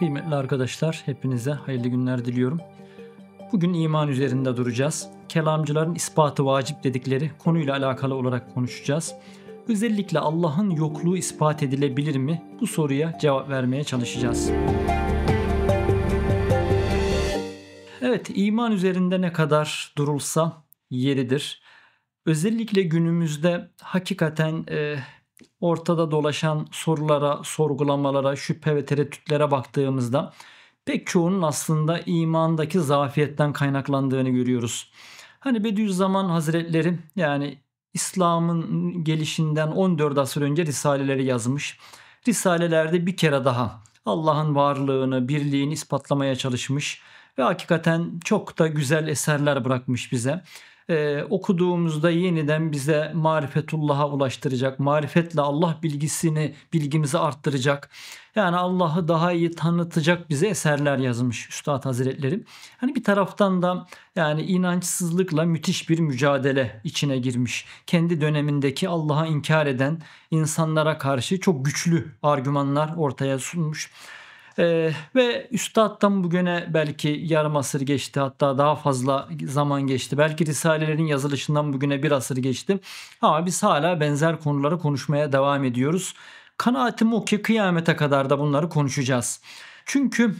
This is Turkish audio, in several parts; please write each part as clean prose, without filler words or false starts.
Kıymetli arkadaşlar, hepinize hayırlı günler diliyorum. Bugün iman üzerinde duracağız. Kelamcıların ispatı vacip dedikleri konuyla alakalı olarak konuşacağız. Özellikle Allah'ın yokluğu ispat edilebilir mi? Bu soruya cevap vermeye çalışacağız. Evet, iman üzerinde ne kadar durulsa yeridir. Özellikle günümüzde hakikaten ortada dolaşan sorulara, sorgulamalara, şüphe ve tereddütlere baktığımızda pek çoğunun aslında imandaki zafiyetten kaynaklandığını görüyoruz. Hani Bediüzzaman Hazretleri yani İslam'ın gelişinden 14 asır önce risaleleri yazmış. Risalelerde bir kere daha Allah'ın varlığını, birliğini ispatlamaya çalışmış ve hakikaten çok da güzel eserler bırakmış bize. Okuduğumuzda yeniden bize marifetullah'a ulaştıracak, marifetle Allah bilgimizi arttıracak. Yani Allah'ı daha iyi tanıtacak bize eserler yazmış Üstad Hazretleri. Hani bir taraftan da yani inançsızlıkla müthiş bir mücadele içine girmiş. Kendi dönemindeki Allah'a inkar eden insanlara karşı çok güçlü argümanlar ortaya sunmuş. Ve üstaddan bugüne belki yarım asır geçti, hatta daha fazla zaman geçti. Belki risalelerin yazılışından bugüne bir asır geçti. Ama biz hala benzer konuları konuşmaya devam ediyoruz. Kanaatim o ki kıyamete kadar da bunları konuşacağız. Çünkü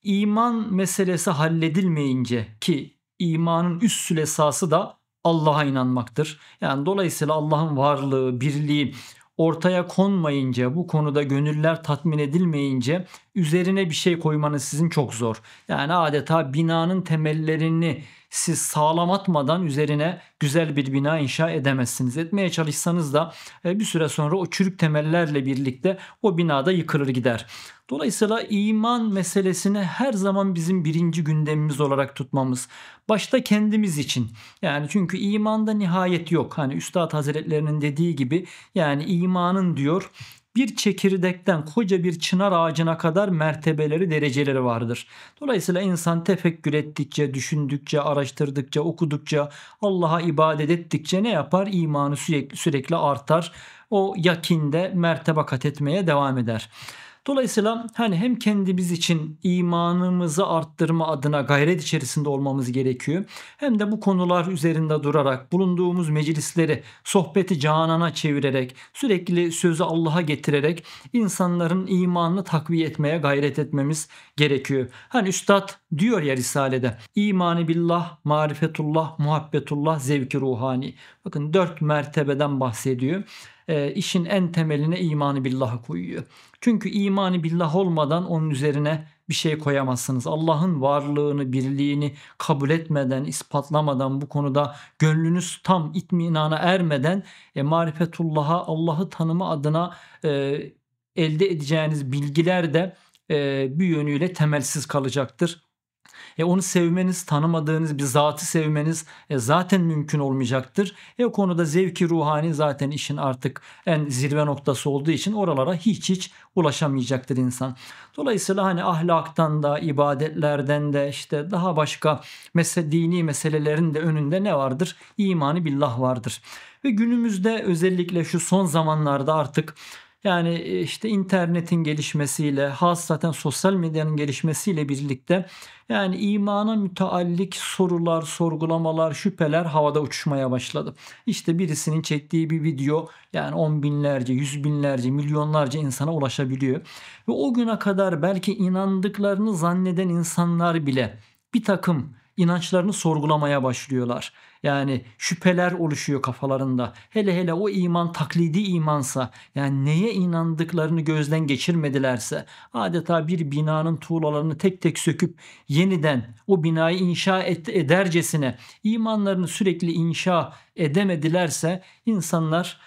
iman meselesi halledilmeyince, ki imanın üst sülesası da Allah'a inanmaktır. Yani dolayısıyla Allah'ın varlığı, birliği ortaya konmayınca, bu konuda gönüller tatmin edilmeyince üzerine bir şey koymanız sizin çok zor. Yani adeta binanın temellerini siz sağlam atmadan üzerine güzel bir bina inşa edemezsiniz. Etmeye çalışsanız da bir süre sonra o çürük temellerle birlikte o binada yıkılır gider. Dolayısıyla iman meselesini her zaman bizim birinci gündemimiz olarak tutmamız. Başta kendimiz için. Yani çünkü imanda nihayet yok. Hani Üstad Hazretlerinin dediği gibi yani imanın diyor bir çekirdekten koca bir çınar ağacına kadar mertebeleri, dereceleri vardır. Dolayısıyla insan tefekkür ettikçe, düşündükçe, araştırdıkça, okudukça, Allah'a ibadet ettikçe ne yapar? İmanı sürekli artar. O yakinde mertebe kat etmeye devam eder. Dolayısıyla hani hem kendimiz için imanımızı arttırma adına gayret içerisinde olmamız gerekiyor. Hem de bu konular üzerinde durarak bulunduğumuz meclisleri sohbeti canana çevirerek sürekli sözü Allah'a getirerek insanların imanını takviye etmeye gayret etmemiz gerekiyor. Hani üstad diyor ya Risale'de imanı billah, marifetullah, muhabbetullah, zevki ruhani. Bakın 4 mertebeden bahsediyor. İşin en temeline imanı billahı koyuyor. Çünkü imanı billah olmadan onun üzerine bir şey koyamazsınız. Allah'ın varlığını, birliğini kabul etmeden, ispatlamadan, bu konuda gönlünüz tam itminana ermeden marifetullah'a, Allah'ı tanıma adına elde edeceğiniz bilgiler de bir yönüyle temelsiz kalacaktır. Onu sevmeniz, tanımadığınız bir zatı sevmeniz zaten mümkün olmayacaktır. O konuda zevki ruhani zaten işin artık en zirve noktası olduğu için oralara hiç ulaşamayacaktır insan. Dolayısıyla hani ahlaktan da, ibadetlerden de işte daha başka dini meselelerin de önünde ne vardır? İmanı billah vardır. Ve günümüzde özellikle şu son zamanlarda artık yani işte internetin gelişmesiyle, hasaten sosyal medyanın gelişmesiyle birlikte yani imana müteallik sorular, sorgulamalar, şüpheler havada uçuşmaya başladı. İşte birisinin çektiği bir video yani on binlerce, yüz binlerce, milyonlarca insana ulaşabiliyor. Ve o güne kadar belki inandıklarını zanneden insanlar bile bir takım inançlarını sorgulamaya başlıyorlar. Yani şüpheler oluşuyor kafalarında. Hele o iman taklidi imansa, yani neye inandıklarını gözden geçirmedilerse, adeta bir binanın tuğlalarını tek tek söküp yeniden o binayı inşa edercesine imanlarını sürekli inşa edemedilerse insanlar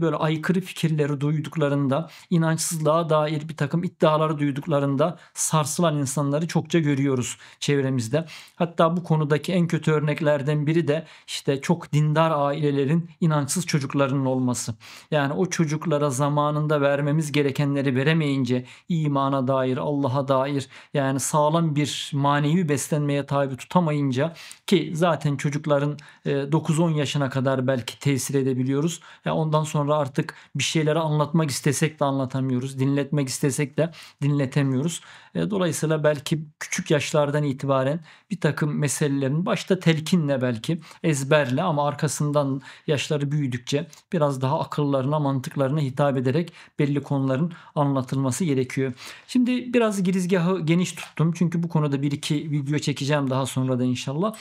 böyle aykırı fikirleri duyduklarında, inançsızlığa dair bir takım iddiaları duyduklarında sarsılan insanları çokça görüyoruz çevremizde. Hatta bu konudaki en kötü örneklerden biri de işte çok dindar ailelerin inançsız çocuklarının olması. Yani o çocuklara zamanında vermemiz gerekenleri veremeyince imana dair, Allah'a dair yani sağlam bir manevi beslenmeye tabi tutamayınca ki zaten çocukların 9-10 yaşına kadar belki tesir edebiliyoruz. Ya ondan sonra artık bir şeyleri anlatmak istesek de anlatamıyoruz. Dinletmek istesek de dinletemiyoruz. Dolayısıyla belki küçük yaşlardan itibaren bir takım meselelerin başta telkinle belki ezberle ama arkasından yaşları büyüdükçe biraz daha akıllarına, mantıklarına hitap ederek belli konuların anlatılması gerekiyor. Şimdi biraz girizgahı geniş tuttum. Çünkü bu konuda bir iki video çekeceğim daha sonra da inşallah.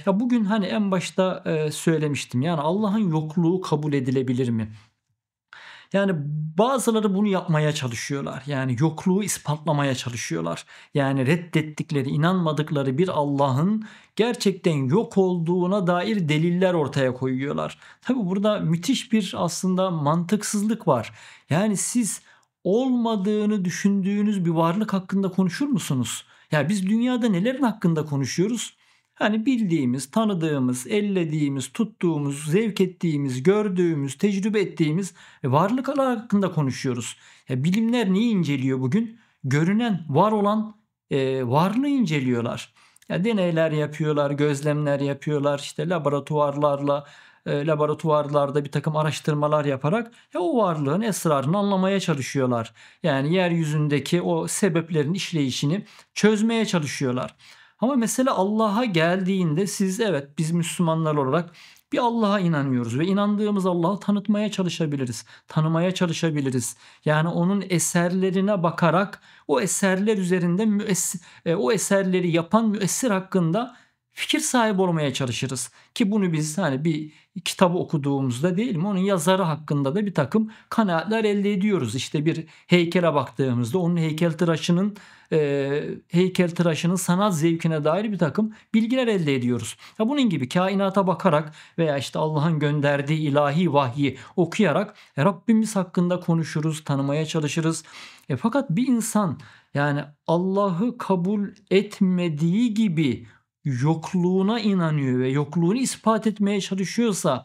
Ya bugün hani en başta söylemiştim. Yani Allah'ın yokluğu kabul edilebilir mi? Yani bazıları bunu yapmaya çalışıyorlar. Yani yokluğu ispatlamaya çalışıyorlar. Yani reddettikleri, inanmadıkları bir Allah'ın gerçekten yok olduğuna dair deliller ortaya koyuyorlar. Tabi burada müthiş bir aslında mantıksızlık var. Yani siz olmadığını düşündüğünüz bir varlık hakkında konuşur musunuz? Ya biz dünyada nelerin hakkında konuşuyoruz? Hani bildiğimiz, tanıdığımız, ellediğimiz, tuttuğumuz, zevk ettiğimiz, gördüğümüz, tecrübe ettiğimiz varlıklar hakkında konuşuyoruz. Ya bilimler neyi inceliyor bugün? Görünen, var olan varlığı inceliyorlar. Ya deneyler yapıyorlar, gözlemler yapıyorlar, işte laboratuvarlarda bir takım araştırmalar yaparak ya o varlığın esrarını anlamaya çalışıyorlar. Yani yeryüzündeki o sebeplerin işleyişini çözmeye çalışıyorlar. Ama mesela Allah'a geldiğinde siz evet biz Müslümanlar olarak bir Allah'a inanıyoruz ve inandığımız Allah'ı tanıtmaya çalışabiliriz, tanımaya çalışabiliriz. Yani onun eserlerine bakarak o eserler üzerinde o eserleri yapan müessir hakkında fikir sahibi olmaya çalışırız. Ki bunu biz hani bir kitabı okuduğumuzda değil mi onun yazarı hakkında da bir takım kanaatler elde ediyoruz. İşte bir heykele baktığımızda onun heykeltıraşının sanat zevkine dair bir takım bilgiler elde ediyoruz. Ya bunun gibi kainata bakarak veya işte Allah'ın gönderdiği ilahi vahyi okuyarak Rabbimiz hakkında konuşuruz, tanımaya çalışırız. Fakat bir insan yani Allah'ı kabul etmediği gibi yokluğuna inanıyor ve yokluğunu ispat etmeye çalışıyorsa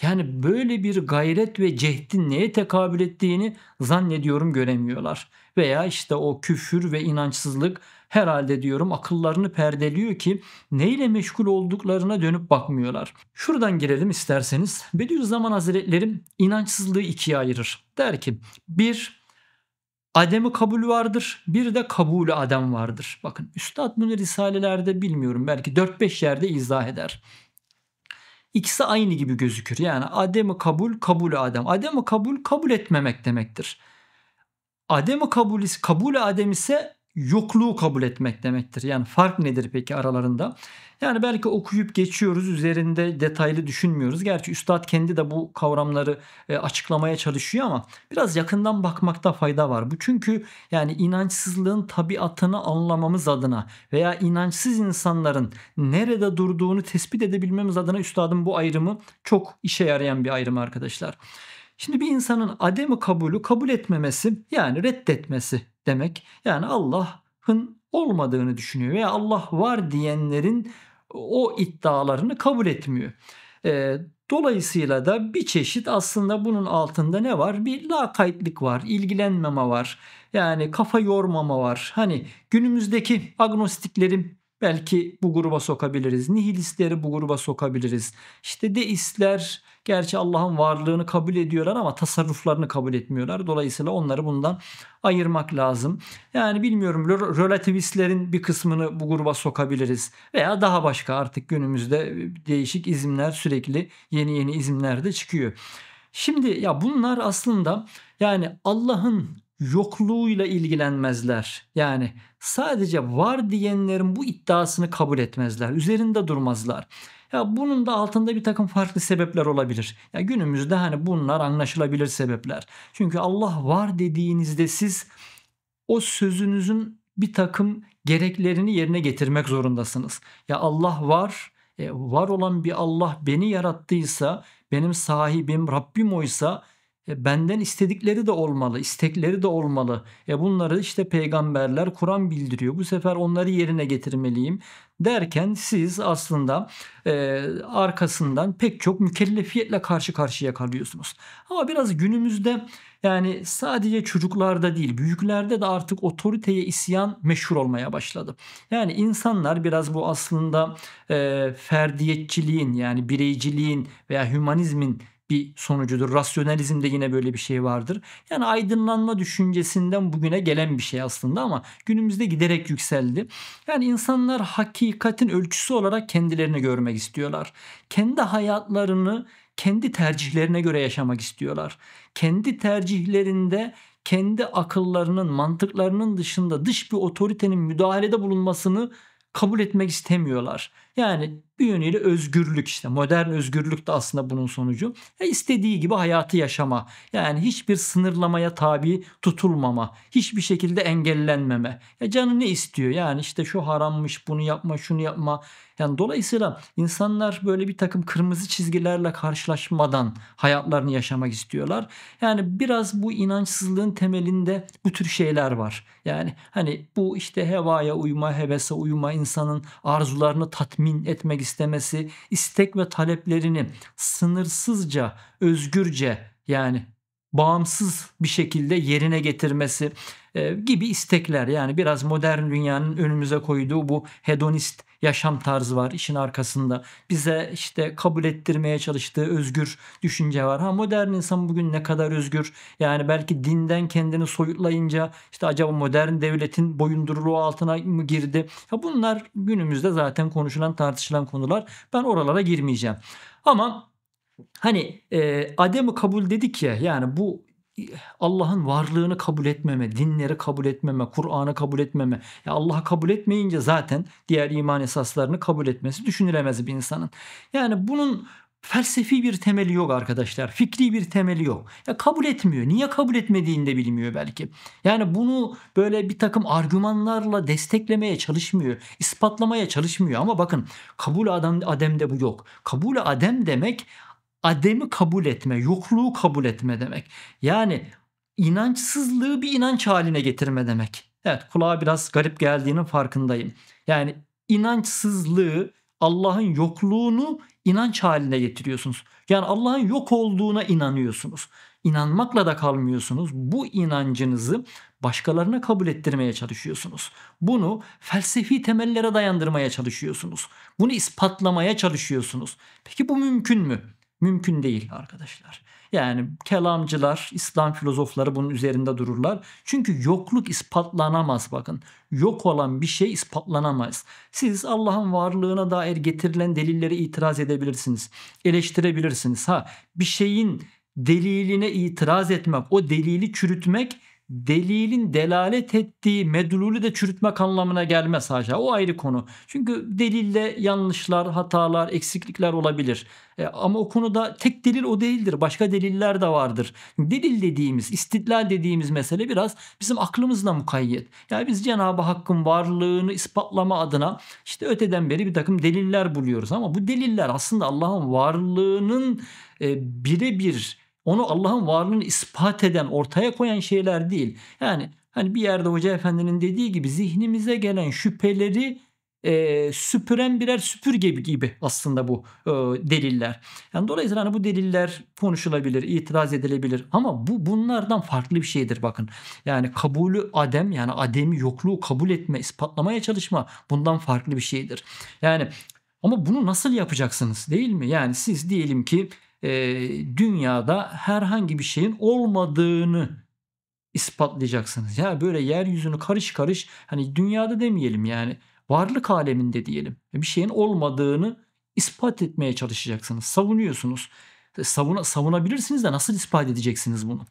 yani böyle bir gayret ve cehdin neye tekabül ettiğini zannediyorum göremiyorlar. Veya işte o küfür ve inançsızlık herhalde diyorum akıllarını perdeliyor ki neyle meşgul olduklarına dönüp bakmıyorlar. Şuradan girelim isterseniz. Bediüzzaman Hazretleri inançsızlığı ikiye ayırır. Der ki bir ademi kabul vardır, bir de kabulü adem vardır. Bakın Üstad bunu risalelerde bilmiyorum belki 4-5 yerde izah eder. İkisi aynı gibi gözükür. Yani ademi kabul, kabulü adem. Ademi kabul, kabul etmemek demektir. Ademi kabulü adem ise yokluğu kabul etmek demektir. Yani fark nedir peki aralarında? Yani belki okuyup geçiyoruz, üzerinde detaylı düşünmüyoruz. Gerçi üstad kendi de bu kavramları açıklamaya çalışıyor ama biraz yakından bakmakta fayda var. Bu çünkü yani inançsızlığın tabiatını anlamamız adına veya inançsız insanların nerede durduğunu tespit edebilmemiz adına üstadın bu ayrımı çok işe yarayan bir ayrım arkadaşlar. Şimdi bir insanın ademi kabulü kabul etmemesi yani reddetmesi demek. Yani Allah'ın olmadığını düşünüyor veya Allah var diyenlerin o iddialarını kabul etmiyor. Dolayısıyla da bir çeşit aslında bunun altında ne var? Bir lakaytlık var, ilgilenmeme var. Yani kafa yormama var. Hani günümüzdeki agnostikleri belki bu gruba sokabiliriz. Nihilistleri bu gruba sokabiliriz. İşte deistler gerçi Allah'ın varlığını kabul ediyorlar ama tasarruflarını kabul etmiyorlar. Dolayısıyla onları bundan ayırmak lazım. Yani bilmiyorum relativistlerin bir kısmını bu gruba sokabiliriz. Veya daha başka artık günümüzde değişik izimler sürekli yeni izimler de çıkıyor. Şimdi ya bunlar aslında yani Allah'ın yokluğuyla ilgilenmezler. Yani sadece var diyenlerin bu iddiasını kabul etmezler. Üzerinde durmazlar. Ya bunun da altında bir takım farklı sebepler olabilir. Ya günümüzde hani bunlar anlaşılabilir sebepler. Çünkü Allah var dediğinizde siz o sözünüzün bir takım gereklerini yerine getirmek zorundasınız. Ya Allah var, var olan bir Allah beni yarattıysa, benim sahibim Rabbim oysa Benden istedikleri de olmalı, istekleri de olmalı. Bunları işte peygamberler, Kur'an bildiriyor. Bu sefer onları yerine getirmeliyim derken siz aslında arkasından pek çok mükellefiyetle karşı karşıya kalıyorsunuz. Ama biraz günümüzde yani sadece çocuklarda değil, büyüklerde de artık otoriteye isyan meşhur olmaya başladı. Yani insanlar biraz bu aslında ferdiyetçiliğin yani bireyciliğin veya hümanizmin bir sonucudur. Rasyonalizmde yine böyle bir şey vardır. Yani aydınlanma düşüncesinden bugüne gelen bir şey aslında ama günümüzde giderek yükseldi. Yani insanlar hakikatin ölçüsü olarak kendilerini görmek istiyorlar. Kendi hayatlarını kendi tercihlerine göre yaşamak istiyorlar. Kendi tercihlerinde kendi akıllarının, mantıklarının dışında dış bir otoritenin müdahalede bulunmasını kabul etmek istemiyorlar. Yani bir yönüyle özgürlük işte modern özgürlük de aslında bunun sonucu. İstediği gibi hayatı yaşama. Yani hiçbir sınırlamaya tabi tutulmama. Hiçbir şekilde engellenmeme. Canı ne istiyor? Yani işte şu harammış, bunu yapma, şunu yapma. Yani dolayısıyla insanlar böyle bir takım kırmızı çizgilerle karşılaşmadan hayatlarını yaşamak istiyorlar. Yani biraz bu inançsızlığın temelinde bu tür şeyler var. Yani hani bu işte hevaya uyma, hevese uyma, insanın arzularını tatmin etmek istemesi, istek ve taleplerini sınırsızca, özgürce yani bağımsız bir şekilde yerine getirmesi gibi istekler. Yani biraz modern dünyanın önümüze koyduğu bu hedonist yaşam tarzı var işin arkasında. Bize işte kabul ettirmeye çalıştığı özgür düşünce var. Modern insan bugün ne kadar özgür? Yani belki dinden kendini soyutlayınca işte acaba modern devletin boyunduruluğu altına mı girdi? Bunlar günümüzde zaten konuşulan, tartışılan konular. Ben oralara girmeyeceğim. Ama hani ademi kabul dedik ya yani bu Allah'ın varlığını kabul etmeme, dinleri kabul etmeme, Kur'an'ı kabul etmeme. Allah'ı kabul etmeyince zaten diğer iman esaslarını kabul etmesi düşünülemez bir insanın. Yani bunun felsefi bir temeli yok arkadaşlar. Fikri bir temeli yok. Kabul etmiyor. Niye kabul etmediğini de bilmiyor belki. Yani bunu böyle bir takım argümanlarla desteklemeye çalışmıyor. İspatlamaya çalışmıyor. Ama bakın kabul ademde bu yok. Kabul adem demek ademi kabul etme, yokluğu kabul etme demek. Yani inançsızlığı bir inanç haline getirme demek. Evet, kulağa biraz garip geldiğinin farkındayım. Yani inançsızlığı, Allah'ın yokluğunu inanç haline getiriyorsunuz. Yani Allah'ın yok olduğuna inanıyorsunuz. İnanmakla da kalmıyorsunuz. Bu inancınızı başkalarına kabul ettirmeye çalışıyorsunuz. Bunu felsefi temellere dayandırmaya çalışıyorsunuz. Bunu ispatlamaya çalışıyorsunuz. Peki bu mümkün mü? Mümkün değil arkadaşlar. Yani kelamcılar, İslam filozofları bunun üzerinde dururlar. Çünkü yokluk ispatlanamaz bakın. Yok olan bir şey ispatlanamaz. Siz Allah'ın varlığına dair getirilen delilleri itiraz edebilirsiniz. Eleştirebilirsiniz. Bir şeyin deliline itiraz etmek, o delili çürütmek delilin delalet ettiği medlulü de çürütmek anlamına gelmez haşa. O ayrı konu. Çünkü delilde yanlışlar, hatalar, eksiklikler olabilir. Ama o konuda tek delil o değildir. Başka deliller de vardır. Delil dediğimiz, istidlal dediğimiz mesele biraz bizim aklımızla mukayyet. Yani biz Cenab-ı Hakk'ın varlığını ispatlama adına işte öteden beri bir takım deliller buluyoruz. Ama bu deliller aslında Allah'ın varlığının birebir onu Allah'ın varlığını ispat eden, ortaya koyan şeyler değil. Yani hani bir yerde Hoca Efendi'nin dediği gibi zihnimize gelen şüpheleri süpüren birer süpürge gibi aslında bu deliller. Yani dolayısıyla hani bu deliller konuşulabilir, itiraz edilebilir ama bu bunlardan farklı bir şeydir bakın. Yani kabulü adem yani ademi yokluğu kabul etme, ispatlamaya çalışma bundan farklı bir şeydir. Yani ama bunu nasıl yapacaksınız değil mi? Yani siz diyelim ki dünyada herhangi bir şeyin olmadığını ispatlayacaksınız. Ya böyle yeryüzünü karış karış hani dünyada demeyelim yani varlık aleminde diyelim. Bir şeyin olmadığını ispat etmeye çalışacaksınız. Savunuyorsunuz. Savunabilirsiniz de nasıl ispat edeceksiniz bunu?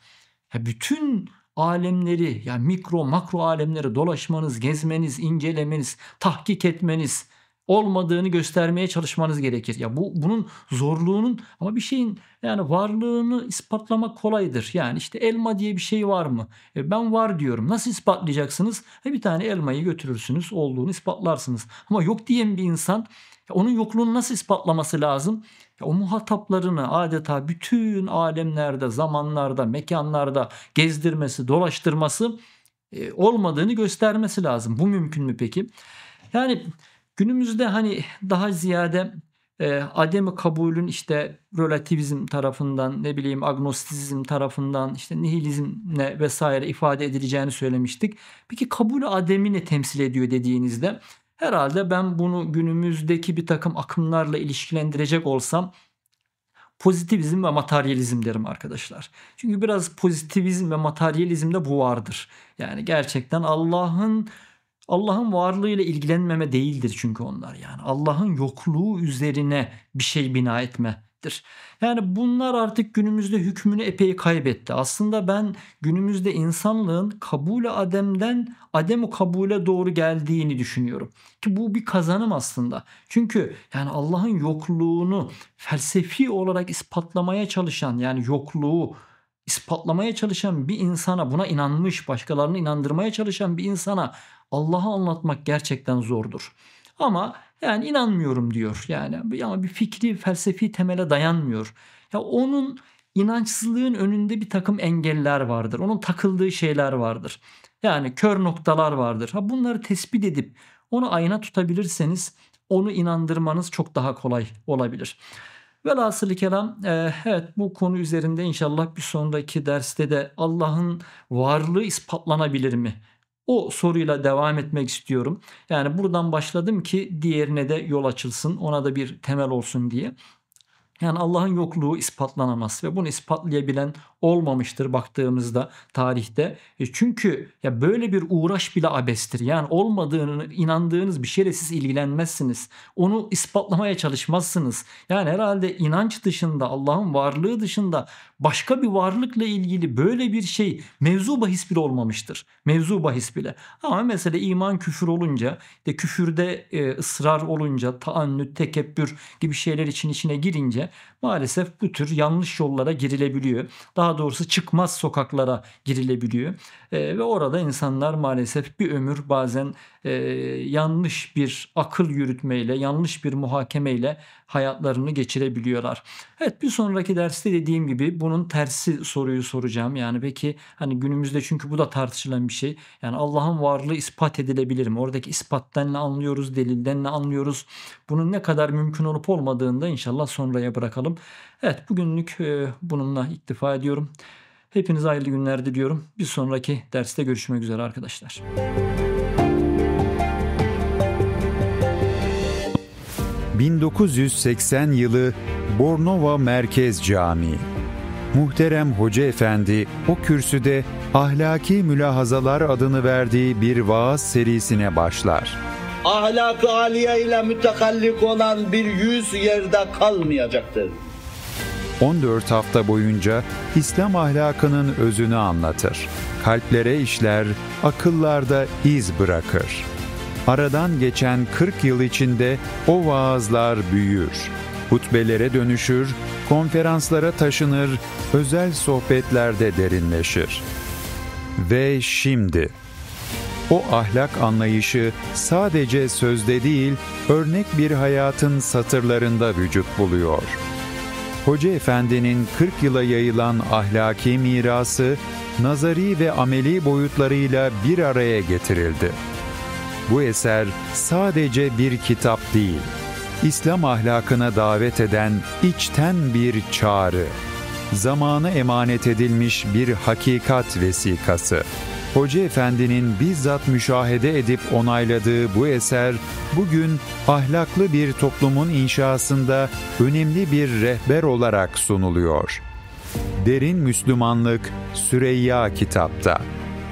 Bütün alemleri yani mikro makro alemleri dolaşmanız, gezmeniz, incelemeniz, tahkik etmeniz olmadığını göstermeye çalışmanız gerekir. Ya bunun zorluğunun ama bir şeyin yani varlığını ispatlamak kolaydır. Yani işte elma diye bir şey var mı? Ben var diyorum. Nasıl ispatlayacaksınız? Bir tane elmayı götürürsünüz, olduğunu ispatlarsınız. Ama yok diyen bir insan onun yokluğunu nasıl ispatlaması lazım? O muhataplarını adeta bütün alemlerde, zamanlarda, mekanlarda gezdirmesi, dolaştırması, olmadığını göstermesi lazım. Bu mümkün mü peki? Yani günümüzde hani daha ziyade ademi kabulün işte relativizm tarafından, ne bileyim agnostizm tarafından, işte nihilizmle vesaire ifade edileceğini söylemiştik. Peki kabul ademi ne temsil ediyor dediğinizde herhalde ben bunu günümüzdeki bir takım akımlarla ilişkilendirecek olsam pozitivizm ve materyalizm derim arkadaşlar. Çünkü biraz pozitivizm ve materyalizmde bu vardır. Yani gerçekten Allah'ın varlığıyla ilgilenmeme değildir çünkü onlar. Yani Allah'ın yokluğu üzerine bir şey bina etmedir. Yani bunlar artık günümüzde hükmünü epey kaybetti. Aslında ben günümüzde insanlığın kabul-i ademden adem-i kabule doğru geldiğini düşünüyorum. Ki bu bir kazanım aslında. Çünkü yani Allah'ın yokluğunu felsefi olarak ispatlamaya çalışan, yani yokluğu ispatlamaya çalışan bir insana, buna inanmış, başkalarını inandırmaya çalışan bir insana Allah'ı anlatmak gerçekten zordur. Ama yani inanmıyorum diyor. Yani ama bir fikri, felsefi temele dayanmıyor. Ya onun inançsızlığın önünde bir takım engeller vardır. Onun takıldığı şeyler vardır. Yani kör noktalar vardır. Bunları tespit edip onu ayna tutabilirseniz onu inandırmanız çok daha kolay olabilir. Velhasılı kelam, evet, bu konu üzerinde inşallah bir sonraki derste de Allah'ın varlığı ispatlanabilir mi? O soruyla devam etmek istiyorum. Yani buradan başladım ki diğerine de yol açılsın, ona da bir temel olsun diye. Yani Allah'ın yokluğu ispatlanamaz ve bunu ispatlayabilen olmamıştır baktığımızda tarihte. Çünkü ya böyle bir uğraş bile abestir. Yani olmadığını inandığınız bir şeyle siz ilgilenmezsiniz. Onu ispatlamaya çalışmazsınız. Yani herhalde inanç dışında, Allah'ın varlığı dışında başka bir varlıkla ilgili böyle bir şey mevzu bahis bile olmamıştır. Mevzu bahis bile. Ama mesela iman küfür olunca, de küfürde ısrar olunca, taannüt, tekebbür gibi şeyler içine girince maalesef bu tür yanlış yollara girilebiliyor. Daha doğrusu çıkmaz sokaklara girilebiliyor. Ve orada insanlar maalesef bir ömür bazen yanlış bir akıl yürütmeyle, yanlış bir muhakemeyle hayatlarını geçirebiliyorlar. Evet, bir sonraki derste dediğim gibi bunun tersi soruyu soracağım. Yani peki hani günümüzde, çünkü bu da tartışılan bir şey. Yani Allah'ın varlığı ispat edilebilir mi? Oradaki ispattan ne anlıyoruz, delilden ne anlıyoruz? Bunun ne kadar mümkün olup olmadığını da inşallah sonraya bırakalım. Evet, bugünlük bununla iktifa ediyorum. Hepinize hayırlı günler diliyorum. Bir sonraki derste görüşmek üzere arkadaşlar. ...1980 yılı Bornova Merkez Camii. Muhterem Hoca Efendi o kürsüde Ahlaki Mülahazalar adını verdiği bir vaaz serisine başlar. Ahlak-ı aliye ile mütekallik olan bir yüz yerde kalmayacaktır. 14 hafta boyunca İslam ahlakının özünü anlatır. Kalplere işler, akıllarda iz bırakır. Aradan geçen 40 yıl içinde o vaazlar büyür. Hutbelere dönüşür, konferanslara taşınır, özel sohbetlerde derinleşir. Ve şimdi o ahlak anlayışı sadece sözde değil, örnek bir hayatın satırlarında vücut buluyor. Hoca Efendi'nin 40 yıla yayılan ahlaki mirası, nazari ve ameli boyutlarıyla bir araya getirildi. Bu eser sadece bir kitap değil, İslam ahlakına davet eden içten bir çağrı, zamana emanet edilmiş bir hakikat vesikası. Hoca Efendi'nin bizzat müşahede edip onayladığı bu eser, bugün ahlaklı bir toplumun inşasında önemli bir rehber olarak sunuluyor. Derin Müslümanlık Süreyya Kitap'ta.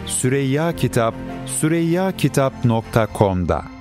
Süreyya Kitap, süreyyakitap.com'da.